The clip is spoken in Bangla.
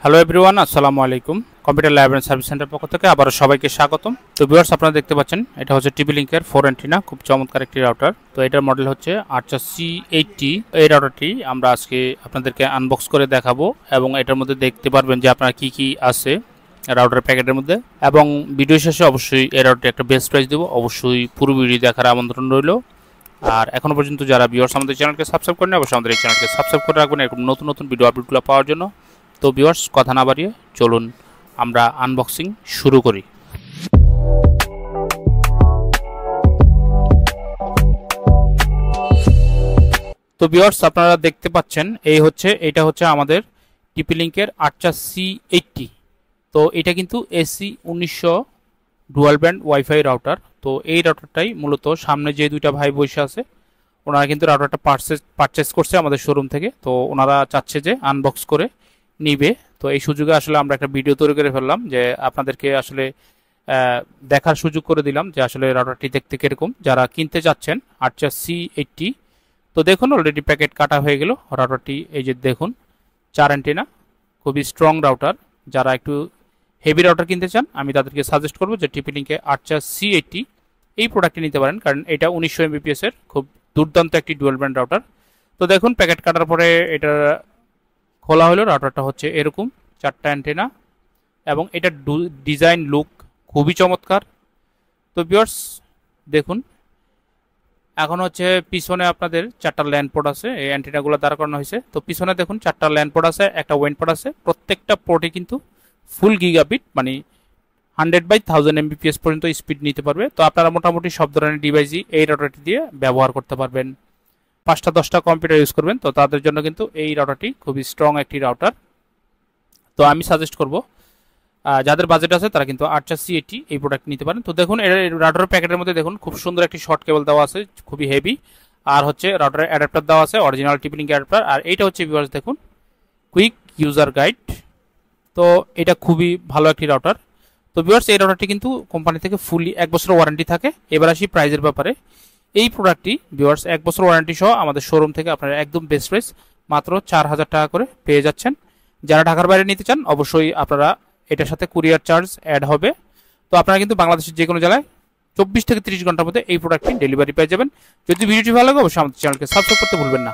হ্যালো এভরিওয়ান, আসসালামু আলাইকুম। Computer lab and service centre পক্ষ থেকে আবারও সবাইকে স্বাগতম। তো ভিউয়ার্স, আপনারা দেখতে পাচ্ছেন এটা হচ্ছে টিপি লিঙ্কের 4 অ্যান্টেনা, খুব চমৎকার একটি রাউটার। তো এটার মডেল হচ্ছে আরচার C80। এই রাউটারটি আমরা আজকে আপনাদেরকে আনবক্স করে দেখাবো এবং এটার মধ্যে দেখতে পারবেন যে আপনার কি কি আছে রাউটার প্যাকেটের মধ্যে। এবং ভিডিও শেষে অবশ্যই এই রাউটারটি একটা বেস্ট প্রাইস দেবো, অবশ্যই পুরো ভিডিও দেখার আমন্ত্রণ রইল। আর এখনো পর্যন্ত যারা ভিউয়ার্স আমাদের চ্যানেলকে সাবস্ক্রাইব করেন, অবশ্যই আমাদের এই চ্যানেলকে সাবস্ক্রাইব করে রাখবেন এরকম নতুন নতুন ভিডিও আপডেটগুলো পাওয়ার জন্য। তো ভিউয়ার্স, কথা না বাড়িয়ে চলুন আমরা আনবক্সিং শুরু করি। তো ভিউয়ার্স, আপনারা দেখতে পাচ্ছেন এটা হচ্ছে আমাদের টিপি লিঙ্কের আরচার C80। তো এটা কিন্তু AC 1900 dual band wifi router. তো এই রাউটারটাই মূলত সামনে যে দুইটা ভাই বসে আছে ওনারা কিন্তু রাউটারটা পারচেস করছে আমাদের শোরুম থেকে। তো ওনারা চাচ্ছে যে আনবক্স করে নিবে। তো এই সুযোগে আসলে আমরা একটা ভিডিও তৈরি করে ফেললাম, যে আপনাদেরকে আসলে দেখার সুযোগ করে দিলাম যে আসলে রাউটারটি দেখতে কিরকম, যারা কিনতে চাচ্ছেন আরচার C80। তো দেখুন, অলরেডি প্যাকেট কাটা হয়ে গেল রাউটারটি। এই যে দেখুন, 4 অ্যান্টেনা, খুবই স্ট্রং রাউটার। যারা একটু হেভি রাউটার কিনতে চান আমি তাদেরকে সাজেস্ট করবো যে টিপি লিঙ্কে আরচার C80 এই প্রোডাক্টটি নিতে পারেন, কারণ এটা 1900 Mbps এর খুব দুর্দান্ত একটি ডুয়াল ব্যান্ড রাউটার। তো দেখুন, প্যাকেট কাটার পরে এটা খোলা হলো। রাউটারটা হচ্ছে এরকম, 4টা অ্যান্টেনা এবং এটা ডিজাইন লুক খুবই চমৎকার। তো ভিউয়ার্স দেখুন, এখন হচ্ছে পিছনে আপনাদের 4টা ল্যান্ড পোর্ট আছে, এই অ্যান্টেনাগুলো দাঁড় করানো হয়েছে। তো পিছনে দেখুন 4টা ল্যান্ড পোর্ট আছে, একটা ওয়েন পোর্ট আছে। প্রত্যেকটা পোর্টে কিন্তু ফুল গিগাবিট মানে 100/1000 Mbps পর্যন্ত স্পিড নিতে পারবে। তো আপনারা মোটামুটি সব ধরনের ডিভাইসই এই রাউটারটি দিয়ে ব্যবহার করতে পারবেন। 5টা-10টা কম্পিউটার ইউজ করবেন, তো তাদের জন্য কিন্তু এই রাউটারটি খুবই স্ট্রং একটি রাউটার। তো আমি সাজেস্ট করব যাদের বাজেট আছে তারা কিন্তু আরচার C80 এই প্রোডাক্ট নিতে পারেন। তো দেখুন, এর রাউটারের প্যাকেটের মধ্যে দেখুন খুব সুন্দর একটি শর্ট কেবল দেওয়া আছে, খুবই হেভি। আর হচ্ছে রাউটারের অ্যাডাপ্টার দেওয়া আছে, অরিজিনাল টিপি লিঙ্ক অ্যাডাপ্টার। আর এইটা হচ্ছে ভিউয়ার্স দেখুন, কুইক ইউজার গাইড। তো এটা খুবই ভালো একটি রাউটার। তো ভিউয়ার্স, এই রাউটারটি কিন্তু কোম্পানি থেকে ফুলি 1 বছরের ওয়ারেন্টি থাকে। এবার আসি প্রাইজের ব্যাপারে। এই প্রোডাক্টটি ভিউয়ার্স 1 বছর ওয়ারেন্টি সহ আমাদের শোরুম থেকে আপনারা একদম বেস্ট প্রাইস মাত্র 4000 টাকা করে পেয়ে যাচ্ছেন। যারা ঢাকার বাইরে নিতে চান অবশ্যই আপনারা এটার সাথে কুরিয়ার চার্জ অ্যাড হবে। তো আপনারা কিন্তু বাংলাদেশের যে কোনো জেলায় 24 থেকে 30 ঘন্টার মধ্যে এই প্রোডাক্টটি ডেলিভারি পেয়ে যাবেন। যদি ভিডিওটি ভালো লাগে অবশ্যই আমাদের চ্যানেলকে সাবস্ক্রাইব করতে ভুলবেন না।